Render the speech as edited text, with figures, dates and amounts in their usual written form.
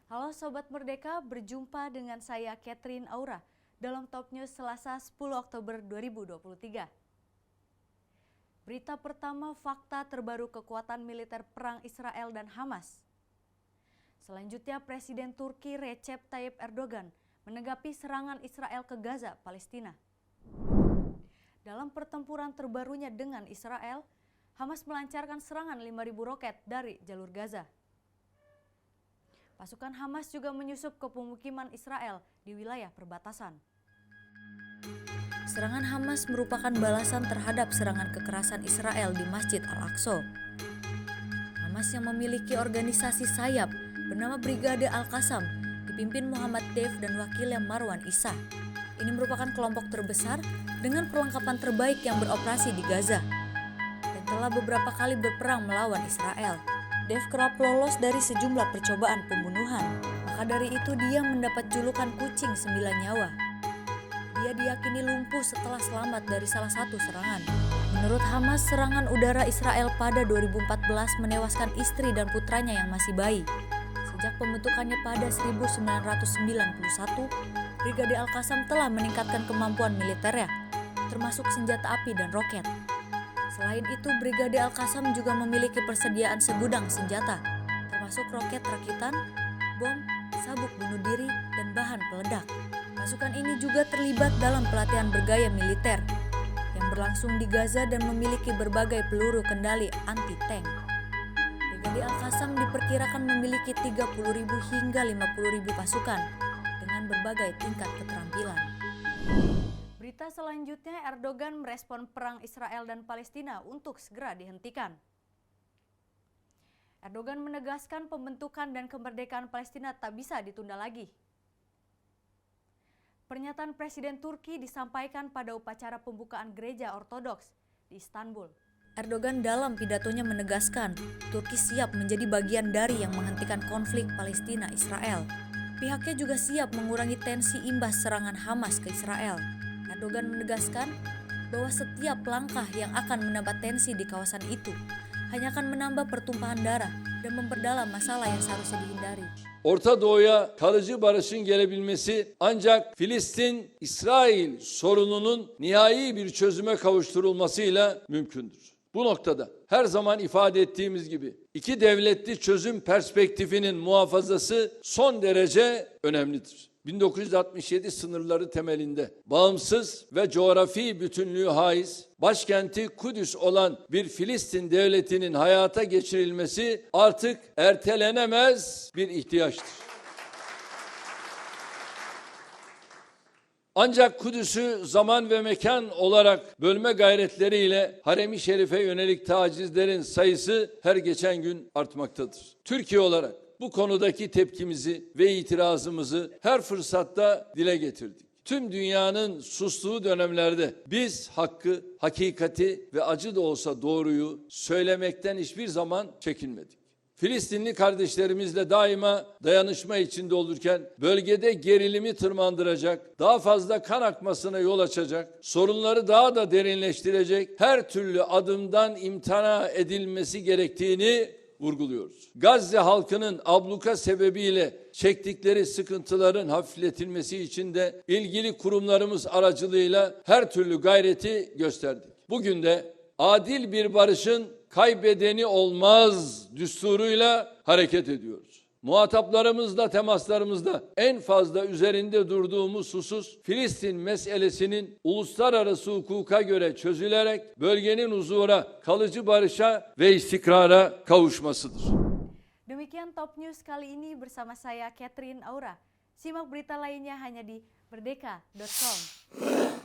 Halo Sobat Merdeka, berjumpa dengan saya Catherine Aura dalam Top News Selasa 10 Oktober 2023. Berita pertama, fakta terbaru kekuatan militer perang Israel dan Hamas. Selanjutnya, Presiden Turki Recep Tayyip Erdogan menanggapi serangan Israel ke Gaza, Palestina. Dalam pertempuran terbarunya dengan Israel, Hamas melancarkan serangan 5.000 roket dari jalur Gaza. Pasukan Hamas juga menyusup ke pemukiman Israel di wilayah perbatasan. Serangan Hamas merupakan balasan terhadap serangan kekerasan Israel di Masjid Al-Aqsa. Hamas yang memiliki organisasi sayap bernama Brigade Al-Qassam dipimpin Muhammad Deif dan wakilnya Marwan Issa. Ini merupakan kelompok terbesar dengan perlengkapan terbaik yang beroperasi di Gaza dan telah beberapa kali berperang melawan Israel. Deif kerap lolos dari sejumlah percobaan pembunuhan, maka dari itu dia mendapat julukan kucing 9 nyawa. Dia diyakini lumpuh setelah selamat dari salah satu serangan. Menurut Hamas, serangan udara Israel pada 2014 menewaskan istri dan putranya yang masih bayi. Sejak pembentukannya pada 1991, Brigade Al-Qassam telah meningkatkan kemampuan militernya, termasuk senjata api dan roket. Selain itu, Brigade Al-Qassam juga memiliki persediaan segudang senjata, termasuk roket rakitan, bom, sabuk bunuh diri, dan bahan peledak. Pasukan ini juga terlibat dalam pelatihan bergaya militer yang berlangsung di Gaza dan memiliki berbagai peluru kendali anti-tank. Brigade Al-Qassam diperkirakan memiliki 30.000 hingga 50.000 pasukan dengan berbagai tingkat keterampilan. Berita selanjutnya, Erdogan merespon perang Israel dan Palestina untuk segera dihentikan. Erdogan menegaskan pembentukan dan kemerdekaan Palestina tak bisa ditunda lagi. Pernyataan Presiden Turki disampaikan pada upacara pembukaan gereja Ortodoks di Istanbul. Erdogan dalam pidatonya menegaskan Turki siap menjadi bagian dari yang menghentikan konflik Palestina-Israel. Pihaknya juga siap mengurangi tensi imbas serangan Hamas ke Israel. Erdogan menegaskan bahwa setiap langkah yang akan menambah tensi di kawasan itu hanya akan menambah pertumpahan darah dan memperdalam masalah yang seharusnya dihindari. Orta Doğu'ya kalıcı barışın gelebilmesi ancak Filistin-İsrail sorununun nihai bir çözüme kavuşturulmasıyla mümkündür. Bu noktada her zaman ifade ettiğimiz gibi iki devletli çözüm perspektifinin muhafazası son derece önemlidir. 1967 sınırları temelinde bağımsız ve coğrafi bütünlüğü haiz, başkenti Kudüs olan bir Filistin devletinin hayata geçirilmesi artık ertelenemez bir ihtiyaçtır. Ancak Kudüs'ü zaman ve mekan olarak bölme gayretleriyle Harem-i Şerif'e yönelik tacizlerin sayısı her geçen gün artmaktadır. Türkiye olarak bu konudaki tepkimizi ve itirazımızı her fırsatta dile getirdik. Tüm dünyanın sustuğu dönemlerde biz hakkı, hakikati ve acı da olsa doğruyu söylemekten hiçbir zaman çekinmedik. Filistinli kardeşlerimizle daima dayanışma içinde olurken bölgede gerilimi tırmandıracak, daha fazla kan akmasına yol açacak, sorunları daha da derinleştirecek her türlü adımdan imtina edilmesi gerektiğini vurguluyoruz. Gazze halkının abluka sebebiyle çektikleri sıkıntıların hafifletilmesi için de ilgili kurumlarımız aracılığıyla her türlü gayreti gösterdik. Bugün de adil bir barışın kaybedeni olmaz düsturuyla hareket ediyoruz. Muhataplarımızla temaslarımızda en fazla üzerinde durduğumuz husus Filistin meselesinin uluslararası hukuka göre çözülerek bölgenin huzura, kalıcı barışa ve istikrara kavuşmasıdır. Demikian Top News kali ini bersama saya Catherine Aura. Simak berita lainnya hanya di merdeka.com.